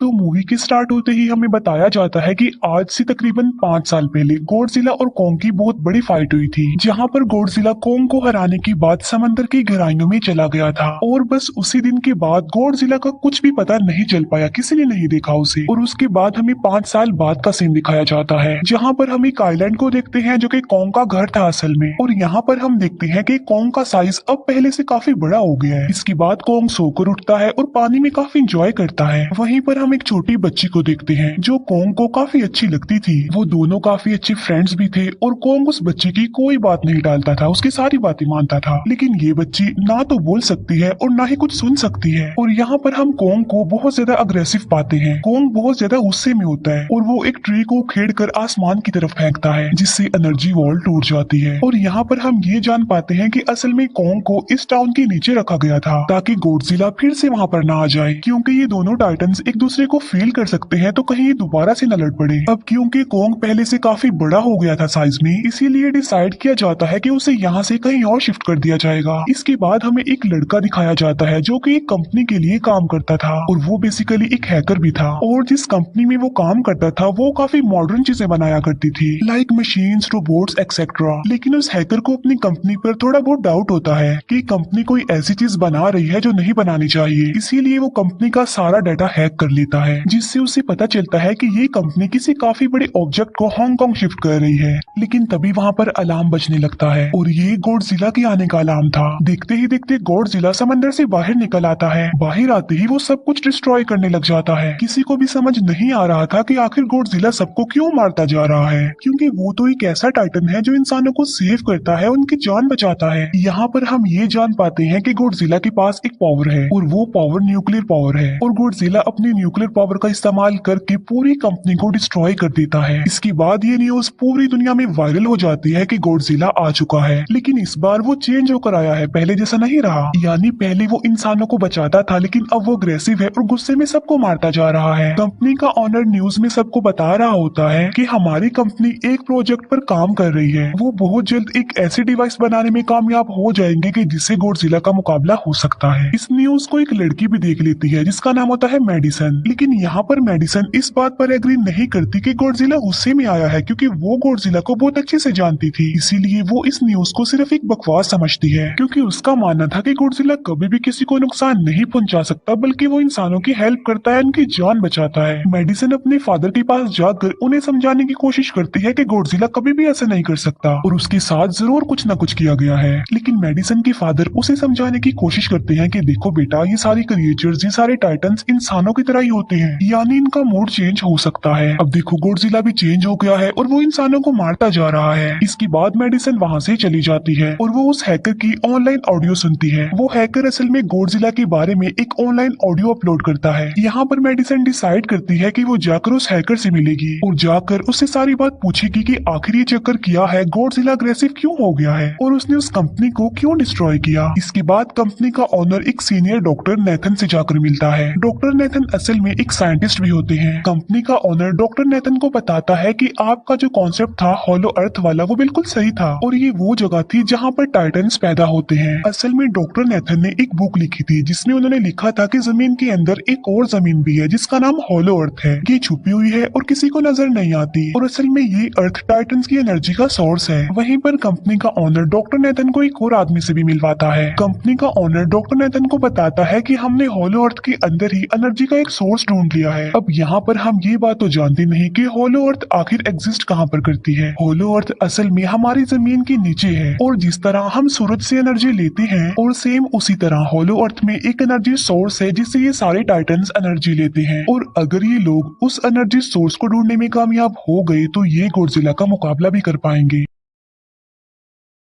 तो मूवी के स्टार्ट होते ही हमें बताया जाता है कि आज से तकरीबन 5 साल पहले गॉडजिला और कोंग की बहुत बड़ी फाइट हुई थी, जहां पर गॉडजिला कोंग को हराने के बाद समंदर की गहराइयों में चला गया था। और बस उसी दिन के बाद गॉडजिला का कुछ भी पता नहीं चल पाया, किसी ने नहीं देखा उसे। और उसके बाद हमें 5 साल बाद का सीन दिखाया जाता है, जहाँ पर हम एक आइलैंड को देखते हैं जो कि कोंग का घर था असल में। और यहाँ पर हम देखते हैं कि कोंग का साइज अब पहले से काफी बड़ा हो गया है। इसके बाद कोंग सोकर उठता है और पानी में काफी इंजॉय करता है। वहीं पर हम एक छोटी बच्ची को देखते हैं जो कोंग को काफी अच्छी लगती थी। वो दोनों काफी अच्छे फ्रेंड्स भी थे और कोंग उस बच्ची की कोई बात नहीं टालता था, उसकी सारी बातें मानता था। लेकिन ये बच्ची ना तो बोल सकती है और ना ही कुछ सुन सकती है। और यहाँ पर हम कोंग को बहुत ज्यादा अग्रेसिव पाते हैं। कोंग बहुत ज्यादा गुस्से में होता है और वो एक ट्री को खेड़ कर आसमान की तरफ फेंकता है, जिससे एनर्जी वॉल टूट जाती है। और यहाँ पर हम ये जान पाते हैं कि असल में कोंग को इस टाउन के नीचे रखा गया था ताकि गॉडजिला फिर से वहाँ पर ना आ जाए, क्योंकि ये दोनों टाइटन्स एक दूसरे को फील कर सकते हैं, तो कहीं ये दोबारा से न लड़ पड़े। अब क्योंकि कोंग पहले से काफी बड़ा हो गया था साइज में, इसीलिए डिसाइड किया जाता है कि उसे यहाँ से कहीं और शिफ्ट कर दिया जाएगा। इसके बाद हमें एक लड़का दिखाया जाता है जो कि एक कंपनी के लिए काम करता था और वो बेसिकली एक हैकर भी था। और जिस कंपनी में वो काम करता था वो काफी मॉडर्न चीजें बनाया करती थी, लाइक मशीन्स, रोबोट्स एक्सेट्रा। लेकिन उस हैकर को अपनी कंपनी पर थोड़ा बहुत डाउट होता है कि कंपनी कोई ऐसी चीज बना रही है जो नहीं बनानी चाहिए। इसीलिए वो कंपनी का सारा डाटा हैक कर लेता है, जिससे उसे पता चलता है कि ये कंपनी किसी काफी बड़े ऑब्जेक्ट को हांगकांग शिफ्ट कर रही है। लेकिन तभी वहाँ पर अलार्म बजने लगता है और ये गॉडजिला के आने का अलार्म था। देखते ही देखते गॉडजिला समंदर से बाहर निकल आता है। बाहर आते ही वो सब कुछ डिस्ट्रॉय करने लग जाता है। किसी को भी समझ नहीं आ रहा था कि आखिर गॉडजिला सबको क्यों मारता जा रहा है, क्योंकि वो तो एक ऐसा टाइटन है जो इंसानों को सेव करता है, उनकी जान बचाता है। यहाँ पर हम ये जान पाते हैं कि गॉडजिला के पास एक पावर है और वो पावर न्यूक्लियर पावर है। और गॉडजिला अपनी न्यूक्लियर पावर का इस्तेमाल करके पूरी कंपनी को डिस्ट्रॉय कर देता है। इसके बाद ये न्यूज पूरी दुनिया में वायरल हो जाती है कि गॉडजिला आ चुका है, लेकिन इस बार वो चेंज होकर आया है, पहले जैसा नहीं रहा। यानी पहले वो इंसानों को बचाता था, लेकिन अब वो अग्रेसिव है और गुस्से में सबको मारता जा रहा है। कंपनी का ऑनर न्यूज में सबको बता रहा होता है कि हमारी कंपनी एक प्रोजेक्ट पर काम कर रही है, वो बहुत जल्द एक ऐसी डिवाइस बनाने में कामयाब हो जाएंगे कि जिससे गॉडजिला का मुकाबला हो सकता है। इस न्यूज को एक लड़की भी देख लेती है जिसका नाम होता है मेडिसन। लेकिन यहाँ पर मेडिसन इस बात पर एग्री नहीं करती कि गॉडजिला गुस्से में आया है, क्योंकि वो गॉडजिला को बहुत अच्छे से जानती थी। इसीलिए वो इस न्यूज को सिर्फ एक बकवास समझती है, क्योंकि उसका मानना था कि गॉडजिला कभी भी किसी को नुकसान नहीं पहुंचा सकता, बल्कि वो इंसानों की हेल्प करता है, उनकी जान बचाता है। मेडिसन अपने फादर के पास जाकर उन्हें समझाने की कोशिश करती है कि गॉडजिला कभी भी ऐसा नहीं कर सकता और उसके साथ जरूर कुछ न कुछ किया गया है। लेकिन मेडिसन के फादर उसे समझाने की कोशिश करते हैं कि देखो बेटा, ये सारे क्रिएचर्स, ये सारे टाइटन्स इंसानों की तरह ही होते हैं, यानी इनका मूड चेंज हो सकता है। अब देखो गॉडजिला भी चेंज हो गया है और वो इंसानों को मारता जा रहा है। इसके बाद मेडिसन वहाँ से चली जाती है और वो उस हैकर की ऑनलाइन ऑडियो सुनती है। वो हैकर असल में गॉडजिला के बारे में एक ऑनलाइन ऑडियो अपलोड करता है। यहाँ पर मेडिसन डिसाइड करती है कि वो जाकर उस हैकर से मिलेगी और जाकर उससे सारी बात पूछेगी कि आखिर ये चक्कर किया है, गॉडजिला अग्रेसिव क्यों हो गया है और उसने उस कंपनी को क्यों डिस्ट्रॉय किया। इसके बाद कंपनी का ऑनर एक सीनियर डॉक्टर नेथन से जाकर मिलता है। डॉक्टर नेथन असल में एक साइंटिस्ट भी होते हैं। कंपनी का ऑनर डॉक्टर नेथन को बताता है कि आपका जो कॉन्सेप्ट था हॉलो अर्थ वाला, वो बिल्कुल सही था और ये वो जगह थी जहाँ पर टाइटन्स पैदा होते हैं। असल में डॉक्टर नेथन ने एक बुक लिखी थी जिसमें उन्होंने लिखा था कि जमीन के अंदर एक और जमीन भी है जिसका नाम हॉलो अर्थ है। ये छुपी हुई है और किसी को नजर नहीं आती और असल में ये अर्थ टाइटन्स की एनर्जी का सोर्स है। वहीं पर कंपनी का ऑनर डॉक्टर नेथन को एक और आदमी से भी मिलवाता है। कंपनी का ऑनर डॉक्टर नेथन को बताता है कि हमने हॉलो अर्थ के अंदर ही एनर्जी का एक सोर्स ढूंढ लिया है। अब यहाँ पर हम ये बात तो जानते नहीं कि हॉलो अर्थ आखिर एग्जिस्ट कहाँ पर करती है। हॉलो अर्थ असल में हमारी जमीन के नीचे है और जिस तरह हम सूरज से एनर्जी लेते हैं और सेम उसी तरह हॉलो अर्थ में एक एनर्जी सोर्स है जिससे ये सारे टाइटन्स एनर्जी लेते हैं। और अगर ये लोग उस एनर्जी सोर्स को ढूंढने में कामयाब हो गए तो ये गॉडजिला का मुकाबला भी कर पाएंगे।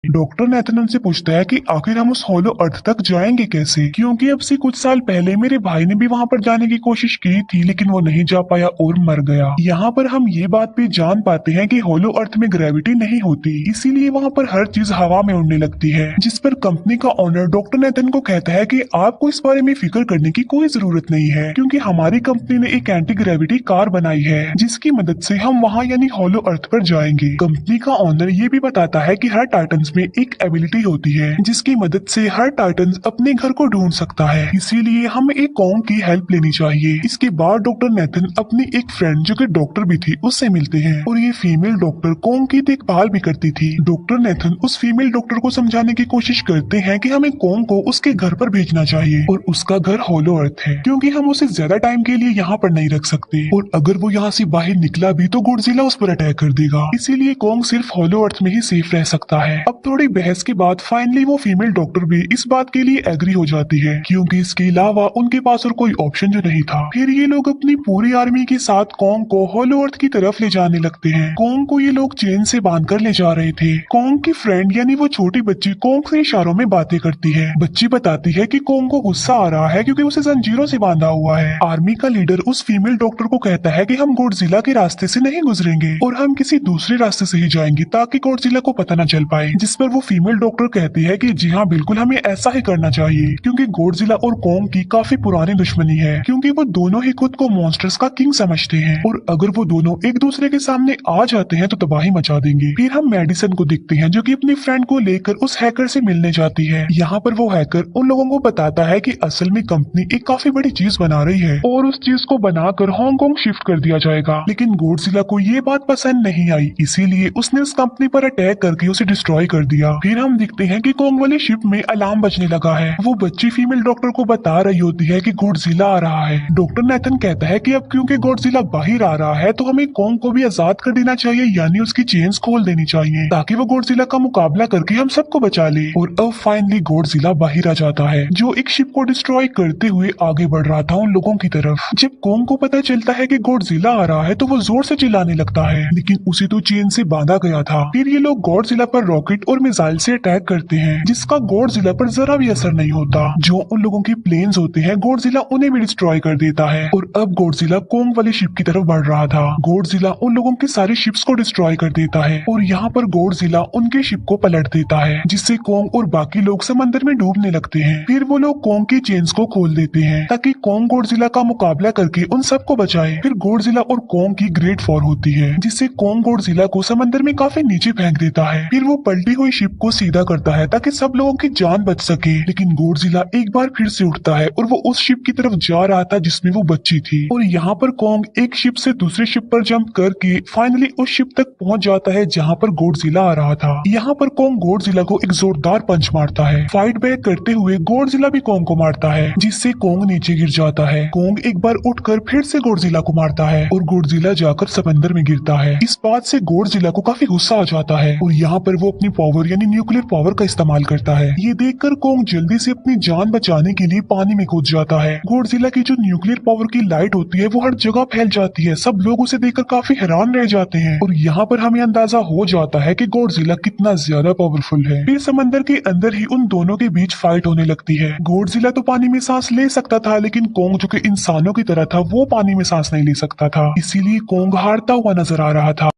डॉक्टर नेथन उनसे पूछता है कि आखिर हम उस हॉलो अर्थ तक जाएंगे कैसे, क्योंकि अब से कुछ साल पहले मेरे भाई ने भी वहां पर जाने की कोशिश की थी लेकिन वो नहीं जा पाया और मर गया। यहाँ पर हम ये बात भी जान पाते हैं कि हॉलो अर्थ में ग्रेविटी नहीं होती, इसीलिए वहाँ पर हर चीज हवा में उड़ने लगती है। जिस पर कंपनी का ऑनर डॉक्टर नेथन को कहता है कि आपको इस बारे में फिक्र करने की कोई जरूरत नहीं है, क्योंकि हमारी कंपनी ने एक एंटी ग्रेविटी कार बनाई है जिसकी मदद से हम वहाँ यानी हॉलो अर्थ पर जाएंगे। कंपनी का ऑनर ये भी बताता है कि हर टाइटन टाइटन्स में एक एबिलिटी होती है जिसकी मदद से हर टाइटन अपने घर को ढूंढ सकता है, इसीलिए हमें एक कॉन्ग की हेल्प लेनी चाहिए। इसके बाद डॉक्टर नेथन अपनी एक फ्रेंड जो कि डॉक्टर भी थी उससे मिलते हैं और ये फीमेल डॉक्टर कॉन्ग की देखभाल भी करती थी। डॉक्टर नेथन उस फीमेल डॉक्टर को समझाने की कोशिश करते हैं कि हमें कॉन्ग को उसके घर पर भेजना चाहिए और उसका घर होलो अर्थ है क्योंकि हम उसे ज्यादा टाइम के लिए यहाँ पर नहीं रख सकते और अगर वो यहाँ से बाहर निकला भी तो गॉडजिला उस पर अटैक कर देगा, इसीलिए कॉन्ग सिर्फ होलो अर्थ में ही सेफ रह सकता है। अब थोड़ी बहस के बाद फाइनली वो फीमेल डॉक्टर भी इस बात के लिए एग्री हो जाती है क्योंकि इसके अलावा उनके पास और कोई ऑप्शन जो नहीं था। फिर ये लोग अपनी पूरी आर्मी के साथ कॉन्ग को होलो अर्थ की तरफ ले जाने लगते हैं। कॉन्ग को ये लोग चेन से बांध कर ले जा रहे थे। कॉन्ग की फ्रेंड यानी वो छोटी बच्ची कॉन्ग से इशारों में बातें करती है। बच्ची बताती है कि कॉन्ग को गुस्सा आ रहा है क्योंकि उसे जंजीरों से बांधा हुआ है। आर्मी का लीडर उस फीमेल डॉक्टर को कहता है कि हम गॉडजिला के रास्ते से नहीं गुजरेंगे और हम किसी दूसरे रास्ते से ही जाएंगे ताकि गॉडजिला को पता न चल पाए, जिस पर वो फीमेल डॉक्टर कहती है कि जी हाँ बिल्कुल हमें ऐसा ही करना चाहिए क्योंकि गॉडजिला और कॉन्ग की काफी पुरानी दुश्मनी है क्योंकि वो दोनों ही खुद को मॉन्स्टर्स का किंग समझते हैं और अगर वो दोनों एक दूसरे के सामने आ जाते हैं तो तबाही मचा देंगे। फिर हम मेडिसन को देखते हैं जो कि अपनी फ्रेंड को लेकर उस हैकर से मिलने जाती है। यहाँ पर वो हैकर उन लोगों को बताता है कि असल में कंपनी एक काफी बड़ी चीज बना रही है और उस चीज को बनाकर हांगकांग शिफ्ट कर दिया जाएगा, लेकिन गॉडजिला को ये बात पसंद नहीं आई, इसीलिए उसने उस कंपनी पर अटैक करके उसे डिस्ट्रॉय कर दिया। फिर हम देखते हैं कि कॉन्ग वाली शिप में अलार्म बजने लगा है। वो बच्ची फीमेल डॉक्टर को बता रही होती है कि गॉडजिला आ रहा है। डॉक्टर नेथन कहता है कि अब क्योंकि गॉडजिला बाहर आ रहा है तो हमें कॉन्ग को भी आजाद कर देना चाहिए, यानी उसकी चेन्स खोल देनी चाहिए ताकि वो गॉडजिला का मुकाबला करके हम सबको बचा ले। और अब फाइनली गॉडजिला बाहर आ जाता है जो एक शिप को डिस्ट्रॉय करते हुए आगे बढ़ रहा था उन लोगों की तरफ। जब कॉन्ग को पता चलता है कि गॉडजिला आ रहा है तो वो जोर से चिल्लाने लगता है, लेकिन उसे तो चेन से बांधा गया था। फिर ये लोग गॉडजिला पर रॉकेट और मिसाइल से अटैक करते हैं जिसका गॉडजिला पर जरा भी असर नहीं होता। जो उन लोगों की प्लेन्स होते हैं गॉडजिला उन्हें भी डिस्ट्रॉय कर देता है और अब गॉडजिला कॉन्ग वाली शिप की तरफ बढ़ रहा था। गॉडजिला उन लोगों की सारी शिप्स को डिस्ट्रॉय कर देता है और यहाँ पर गॉडजिला उनके शिप को पलट देता है जिससे कॉन्ग और बाकी लोग समंदर में डूबने लगते हैं। फिर वो लोग कॉन्ग की चेन्स को खोल देते हैं ताकि कॉन्ग गॉडजिला का मुकाबला करके उन सबको बचाए। फिर गॉडजिला और कॉन्ग की ग्रेट वॉर होती है जिससे कॉन्ग गॉडजिला को समंदर में काफी नीचे फेंक देता है। फिर वो पलटी हुई शिप को सीधा करता है ताकि सब लोगों की जान बच सके, लेकिन गॉडजिला एक बार फिर से उठता है और वो उस शिप की तरफ जा रहा था जिसमें वो बच्ची थी और यहाँ पर कॉन्ग एक शिप से दूसरी शिप पर जंप करके फाइनली उस शिप तक पहुंच जाता है जहाँ पर गॉडजिला आ रहा था। यहाँ पर कॉन्ग गॉडजिला को एक जोरदार पंच मारता है। फाइट बैक करते हुए गॉडजिला भी कॉन्ग को मारता है जिससे कॉन्ग नीचे गिर जाता है। कॉन्ग एक बार उठकर फिर से गॉडजिला को मारता है और गॉडजिला जाकर समंदर में गिरता है। इस बात से गॉडजिला को काफी गुस्सा आ जाता है और यहाँ पर वो अपनी पावर यानी न्यूक्लियर पावर का इस्तेमाल करता है। ये देखकर कॉन्ग जल्दी से अपनी जान बचाने के लिए पानी में कूद जाता है। गॉडजिला की जो न्यूक्लियर पावर की लाइट होती है वो हर जगह फैल जाती है। सब लोग उसे देखकर काफी हैरान रह जाते हैं और यहाँ पर हमें अंदाजा हो जाता है कि गॉडजिला कितना ज्यादा पावरफुल है। फिर समंदर के अंदर ही उन दोनों के बीच फाइट होने लगती है। गॉडजिला तो पानी में सांस ले सकता था, लेकिन कॉन्ग जो कि इंसानों की तरह था वो पानी में सांस नहीं ले सकता था, इसीलिए कॉन्ग हारता हुआ नजर आ रहा था।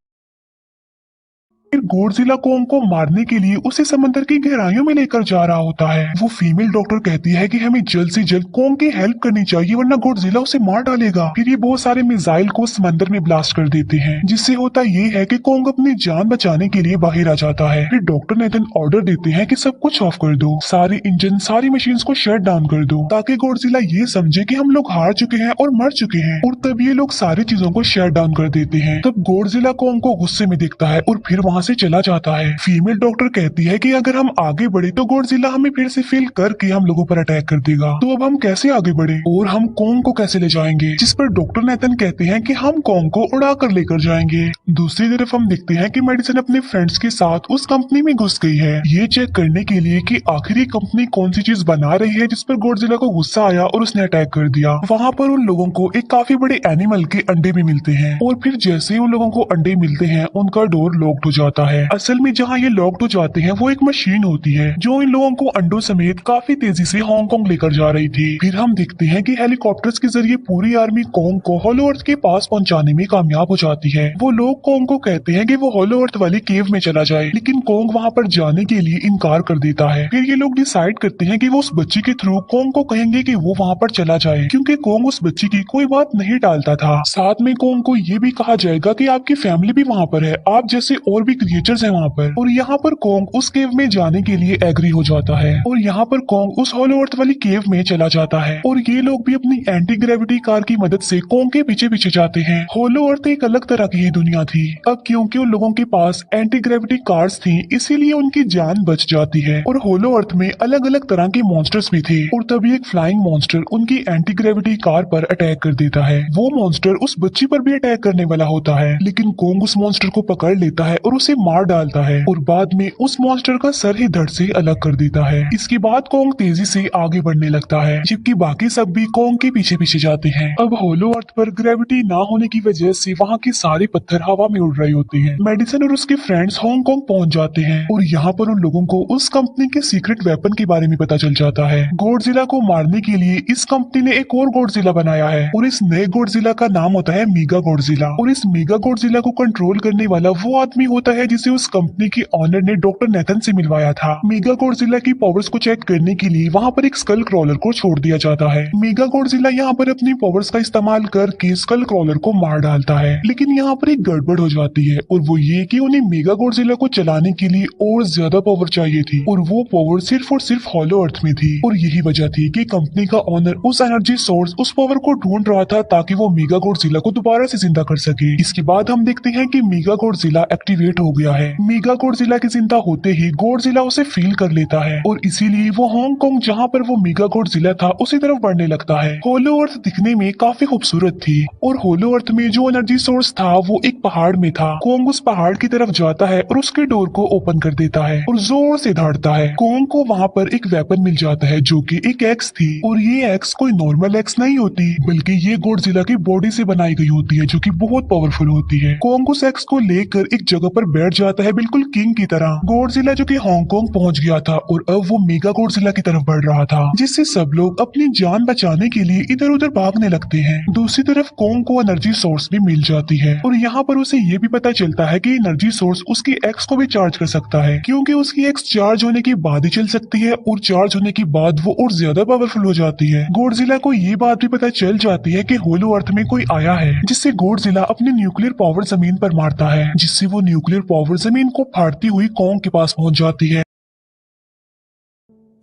फिर गॉडजिला कॉन्ग को मारने के लिए उसे समंदर की गहराइयों में लेकर जा रहा होता है। वो फीमेल डॉक्टर कहती है कि हमें जल्द से जल्द कॉन्ग की हेल्प करनी चाहिए वरना गॉडजिला उसे मार डालेगा। फिर ये बहुत सारे मिसाइल को समंदर में ब्लास्ट कर देते हैं जिससे होता ये है कि कॉन्ग अपनी जान बचाने के लिए बाहर आ जाता है। फिर डॉक्टर नेथन ऑर्डर देते हैं कि सब कुछ ऑफ कर दो, सारे इंजन सारी मशीन को शट डाउन कर दो ताकि गॉडजिला ये समझे कि हम लोग हार चुके हैं और मर चुके हैं, और तब ये लोग सारी चीजों को शट डाउन कर देते हैं। तब गॉडजिला कॉन्ग को गुस्से में देखता है और फिर वहाँ से चला जाता है। फीमेल डॉक्टर कहती है कि अगर हम आगे बढ़े तो गॉडजिला हमें फिर से फेल करके हम लोगों पर अटैक कर देगा, तो अब हम कैसे आगे बढ़े और हम कॉन्ग को कैसे ले जाएंगे। जिस पर डॉक्टर नेथन कहते हैं कि हम कॉन्ग को उड़ा कर लेकर जाएंगे। दूसरी तरफ हम देखते हैं कि मेडिसन अपने फ्रेंड्स के साथ उस कंपनी में घुस गई है ये चेक करने के लिए कि आखिर ये कंपनी कौन सी चीज बना रही है, जिस पर गॉडजिला को गुस्सा आया और उसने अटैक कर दिया। वहाँ पर उन लोगों को एक काफी बड़े एनिमल के अंडे भी मिलते हैं और फिर जैसे ही उन लोगों को अंडे मिलते हैं उनका डोर लॉक्ड हो जाता है। असल में जहाँ ये लॉक्ड हो जाते हैं वो एक मशीन होती है जो इन लोगों को अंडों समेत काफी तेजी से हांगकांग लेकर जा रही थी। फिर हम देखते हैं कि हेलीकॉप्टर्स के जरिए पूरी आर्मी कॉन्ग को होलो अर्थ के पास पहुंचाने में कामयाब हो जाती है। वो लोग कॉन्ग को कहते हैं कि वो होलो अर्थ वाली केव में चला जाए, लेकिन कॉन्ग वहाँ पर जाने के लिए इनकार कर देता है। फिर ये लोग डिसाइड करते हैं कि वो उस बच्ची के थ्रू कॉन्ग को कहेंगे कि वो वहाँ पर चला जाए, क्योंकि कॉन्ग उस बच्ची की कोई बात नहीं टालता था। साथ में कॉन्ग को ये भी कहा जाएगा कि आपकी फैमिली भी वहाँ पर है, आप जैसे और भी क्रिएचर्स है वहाँ पर। और यहाँ पर कोंग उस केव में जाने के लिए एग्री हो जाता है और यहाँ पर कोंग उस होलो अर्थ वाली केव में चला जाता है और ये लोग भी अपनी एंटी ग्रेविटी कार की मदद से कोंग के पीछे पीछे जाते हैं। होलो अर्थ एक अलग तरह की ही दुनिया थी। अब क्योंकि उन लोगों के पास एंटी ग्रेविटी कार्स थी इसीलिए उनकी जान बच जाती है। और होलो अर्थ में अलग अलग तरह के मॉन्स्टर्स भी थे और तभी एक फ्लाइंग मॉन्स्टर उनकी एंटी ग्रेविटी कार पर अटैक कर देता है। वो मॉन्स्टर उस बच्ची पर भी अटैक करने वाला होता है लेकिन कोंग उस मॉन्स्टर को पकड़ लेता है और उसे मार डालता है और बाद में उस मॉन्स्टर का सर ही धड़ से अलग कर देता है। इसके बाद कोंग तेजी से आगे बढ़ने लगता है जबकि बाकी सब भी कोंग के पीछे पीछे जाते हैं। अब होलो अर्थ पर ग्रेविटी ना होने की वजह से वहाँ के सारे पत्थर हवा में उड़ रहे होते हैं। मेडिसन और उसके फ्रेंड्स हांगकांग पहुंच जाते हैं और यहाँ पर उन लोगों को उस कंपनी के सीक्रेट वेपन के बारे में पता चल जाता है। गॉडजिला को मारने के लिए इस कंपनी ने एक और गॉडजिला बनाया है और इस नए गॉडजिला का नाम होता है मेगा गॉडजिला। और इस मेगा गॉडजिला को कंट्रोल करने वाला वो आदमी होता है जिसे उस कंपनी के ऑनर ने डॉक्टर नेथन से मिलवाया था। मेगा गॉडजिला की पावर्स को चेक करने के लिए वहाँ पर एक स्कल क्रॉलर को छोड़ दिया जाता है। मेगा गॉडजिला यहाँ पर अपनी पावर्स का इस्तेमाल करके स्कल क्रॉलर को मार डालता है लेकिन यहाँ पर एक गड़बड़ हो जाती है और वो ये कि उन्हें मेगा गॉडजिला को चलाने के लिए और ज्यादा पावर चाहिए थी और वो पावर सिर्फ और सिर्फ होलो अर्थ में थी। और यही वजह थी कि कंपनी का ओनर उस एनर्जी सोर्स उस पावर को ढूंढ रहा था ताकि वो मेगा गॉडजिला को दोबारा से जिंदा कर सके। इसके बाद हम देखते हैं कि मेगा गॉडजिला एक्टिवेट हो गया है। मेगा गॉडजिला के जिंदा होते ही गॉडजिला उसे फील कर लेता है और इसीलिए वो हांगकांग जहाँ पर वो मेगा गॉडजिला था उसी तरफ बढ़ने लगता है। होलो अर्थ दिखने में काफी खूबसूरत थी और होलो अर्थ में जो एनर्जी सोर्स था वो एक पहाड़ में था। कोंग उस पहाड़ की तरफ जाता है और उसके डोर को ओपन कर देता है और जोर से दौड़ता है। कोंग को वहाँ पर एक वेपन मिल जाता है जो कि एक एक्स थी और ये एक्स कोई नॉर्मल एक्स नहीं होती बल्कि ये गॉडजिला की बॉडी से बनाई गई होती है जो कि बहुत पावरफुल होती है। कोंग उस एक्स को लेकर एक जगह पर बैठ जाता है बिल्कुल किंग की तरह। गॉडजिला जो कि हांगकांग पहुंच गया था और अब वो मेगा गॉडजिला की तरफ बढ़ रहा था जिससे सब लोग अपनी जान बचाने के लिए इधर उधर भागने लगते हैं। दूसरी तरफ कोंग को एनर्जी सोर्स भी मिल जाती है और यहाँ पर उसे ये भी पता चलता है कि एनर्जी सोर्स उसकी एक्स को भी चार्ज कर सकता है क्योंकि उसकी एक्स चार्ज होने के बाद ही चल सकती है और चार्ज होने के बाद वो और ज्यादा पावरफुल हो जाती है। गॉडजिला को ये बात भी पता चल जाती है कि होलो अर्थ में कोई आया है जिससे गॉडजिला अपनी न्यूक्लियर पावर जमीन पर मारता है जिससे वो न्यूक्लियर पावर जमीन को फाड़ती हुई कोंग के पास पहुंच जाती है।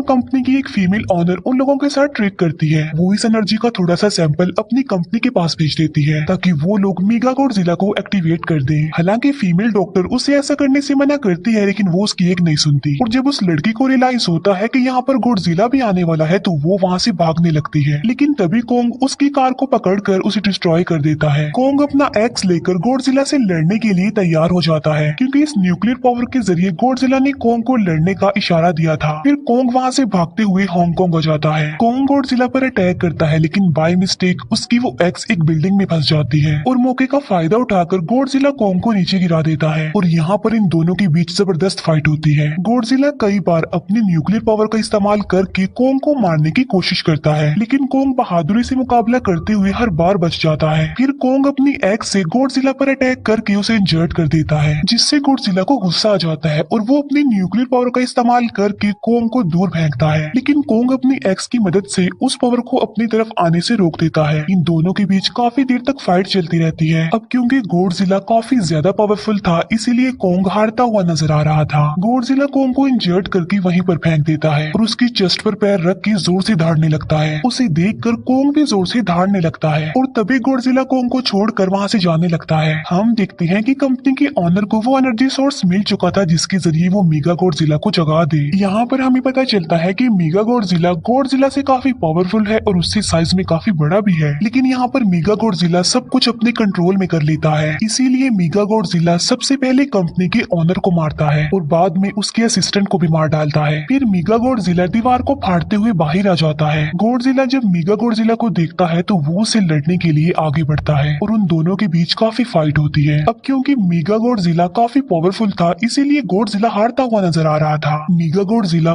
कंपनी की एक फीमेल ऑनर उन लोगों के साथ ट्रिक करती है। वो इस एनर्जी का थोड़ा सा सैंपल अपनी कंपनी के पास भेज देती है ताकि वो लोग मेगा गॉडजिला को एक्टिवेट कर दें। हालांकि फीमेल डॉक्टर उसे ऐसा करने से मना करती है लेकिन वो उसकी एक नहीं सुनती और जब उस लड़की को रियलाइज होता है कि यहाँ पर गॉडजिला भी आने वाला है तो वो वहाँ से भागने लगती है लेकिन तभी कोंग उसकी कार को पकड़कर उसे डिस्ट्रॉय कर देता है। कोंग अपना एक्स लेकर गॉडजिला से लड़ने के लिए तैयार हो जाता है क्योंकि इस न्यूक्लियर पावर के जरिए गॉडजिला ने कोंग को लड़ने का इशारा दिया था। फिर कोंग वहाँ से भागते हुए हांगकांग आ जाता है। कोंग गॉडजिला पर अटैक करता है लेकिन बाय मिस्टेक उसकी वो एक्स एक बिल्डिंग में फंस जाती है और मौके का फायदा उठाकर गॉडजिला कोंग को नीचे गिरा देता है और यहाँ पर इन दोनों के बीच जबरदस्त फाइट होती है। गॉडजिला कई बार अपनी न्यूक्लियर पावर का इस्तेमाल करके कोंग को मारने की कोशिश करता है लेकिन कोंग बहादुरी से मुकाबला करते हुए हर बार बच जाता है। फिर कोंग अपनी एक्स से गॉडजिला पर अटैक करके उसे इंजर्ड कर देता है जिससे गॉडजिला को गुस्सा आ जाता है और वो अपनी न्यूक्लियर पावर का इस्तेमाल करके कोंग को दूर फेंकता है लेकिन कोंग अपनी एक्स की मदद से उस पावर को अपनी तरफ आने से रोक देता है। इन दोनों के बीच काफी देर तक फाइट चलती रहती है। अब क्योंकि गॉडजिला काफी ज्यादा पावरफुल था इसीलिए कोंग हारता हुआ नजर आ रहा था। गॉडजिला कोंग को इंजर्ड करके वहीं पर फेंक देता है और उसकी चेस्ट पर पैर रख के जोर से दहाड़ने लगता है। उसे देखकर कोंग भी जोर से दहाड़ने लगता है और तभी गॉडजिला कोंग को छोड़कर वहाँ से जाने लगता है। हम देखते हैं कि कंपनी के ऑनर को वो एनर्जी सोर्स मिल चुका था जिसके जरिए वो मेगा गॉडजिला को जगा दे। यहाँ पर हमें पता चलता है कि मेगा गॉडजिला से काफी पावरफुल है और उससे साइज में काफी बड़ा भी है लेकिन यहाँ पर मेगा गॉडजिला सब कुछ अपने कंट्रोल में कर लेता है। इसीलिए मेगा गॉडजिला सबसे पहले कंपनी के ऑनर को मारता है और बाद में उसके असिस्टेंट को भी मार डालता है। फिर मेगा गॉडजिला दीवार को फाड़ते हुए बाहर आ जाता है। गॉडजिला जब मेगा गॉडजिला को देखता है तो वो उसे लड़ने के लिए आगे बढ़ता है और उन दोनों के बीच काफी फाइट होती है। अब क्योंकि मेगा गॉडजिला काफी पावरफुल था इसीलिए गॉडजिला हारता हुआ नजर आ रहा था। मेगा गॉडजिला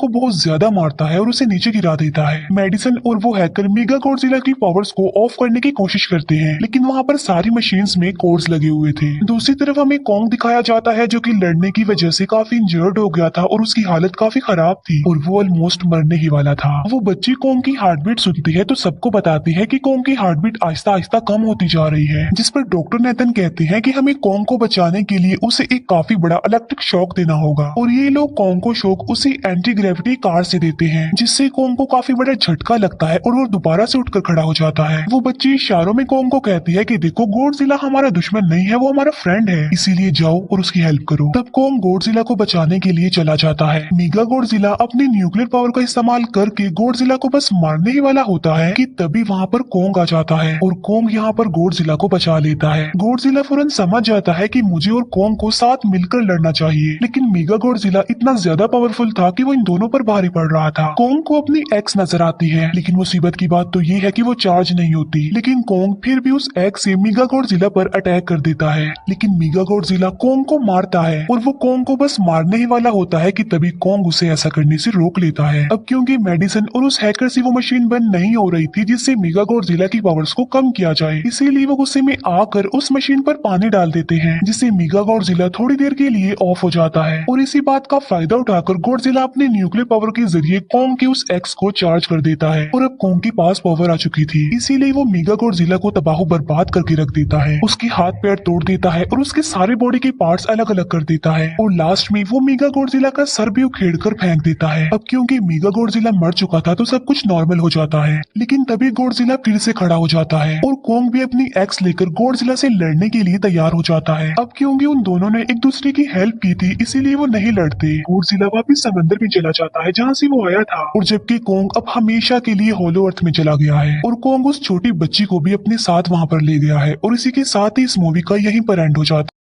को बहुत ज्यादा मारता है और उसे नीचे गिरा देता है। मेडिसन और वो हैकर मेगा गॉडजिला की पावर्स को ऑफ करने की कोशिश करते हैं, लेकिन वहाँ पर सारी मशीन्स में कोड्स लगे हुए थे। दूसरी तरफ हमें कॉन्ग दिखाया जाता है जो कि लड़ने की वजह से काफी इंजर्ड हो गया था और उसकी हालत काफी खराब थी और वो ऑलमोस्ट मरने ही वाला था। वो बच्ची कॉन्ग की हार्ट बीट सुनती है तो सबको बताती है कि कॉन्ग की हार्ट बीट आहिस्ता आहिस्ता कम होती जा रही है, जिस पर डॉक्टर नेथन कहते हैं कि हमें कॉन्ग को बचाने के लिए उसे एक काफी बड़ा इलेक्ट्रिक शॉक देना होगा। और ये लोग कॉन्ग को शॉक उसी एंटी ग्रेविटी कार से देते हैं, जिससे कॉन्ग को काफी बड़ा झटका लगता है और वो दोबारा से उठकर खड़ा हो जाता है। वो बच्ची इशारों में कॉन्ग को कहती है कि देखो गॉडजिला हमारा दुश्मन नहीं है, वो हमारा फ्रेंड है, इसीलिए जाओ और उसकी हेल्प करो। तब कॉन्ग गॉडजिला को बचाने के लिए चला जाता है। मेगा गॉडजिला अपनी न्यूक्लियर पावर का इस्तेमाल करके गॉडजिला को बस मारने ही वाला होता है कि तभी वहाँ पर कॉन्ग आ जाता है और कॉन्ग यहाँ पर गॉडजिला को बचा लेता है। गॉडजिला फौरन समझ जाता है कि मुझे और कॉन्ग को साथ मिलकर लड़ना चाहिए, लेकिन मेगा गॉडजिला इतना ज्यादा पावरफुल था कि वो इन दोनों पर भारी पड़ रहा था। कॉन्ग को अपनी एक्स नजर आती है, लेकिन मुसीबत की बात तो ये है कि वो चार्ज नहीं होती। लेकिन कॉन्ग फिर भी उस एक्स से मेगा गॉडजिला पर अटैक कर देता है, लेकिन मेगा गॉडजिला कॉन्ग को मारता है और वो कॉन्ग को बस मारने ही वाला होता है कि तभी कॉन्ग उसे ऐसा करने से रोक लेता है। अब क्योंकि मेडिसन और उस हैकर से वो मशीन बंद नहीं हो रही थी जिससे मेगा गॉडजिला की पावर्स को कम किया जाए, इसीलिए वो गुस्से में आकर उस मशीन पर पानी डाल देते हैं, जिससे मेगा गॉडजिला थोड़ी देर के लिए ऑफ हो जाता है। और इसी बात का फायदा उठाकर गॉडजिला अपने न्यूक्लियर पावर के जरिए कॉन्ग के उस एक्स को चार्ज कर देता है और अब कॉन्ग के पास पावर आ चुकी थी, इसीलिए वो मेगा गॉडजिला को तबाह बर्बाद करके रख देता है। उसके हाथ पैर तोड़ देता है और उसके सारे बॉडी के पार्ट्स अलग अलग कर देता है और लास्ट में वो मेगा गॉडजिला का सर भी उखेड़ कर फेंक देता है। अब क्योंकि मेगा गॉडजिला मर चुका था तो सब कुछ नॉर्मल हो जाता है, लेकिन तभी गॉडजिला फिर से खड़ा हो जाता है और कॉन्ग भी अपनी एक्स लेकर गॉडजिला से लड़ने के लिए तैयार हो जाता है। अब क्योंकि उन दोनों ने एक दूसरे की हेल्प की थी, इसीलिए वो नहीं लड़ते। गॉडजिला वापिस समंदर में चला जाता है जहाँ से वो आया था, और जबकि कॉन्ग अब हमेशा के लिए होलो अर्थ में चला गया है और कॉन्ग उस छोटी बच्ची को भी अपने साथ वहाँ पर ले गया है। और इसी के साथ ही इस मूवी का यहीं पर एंड हो जाता है।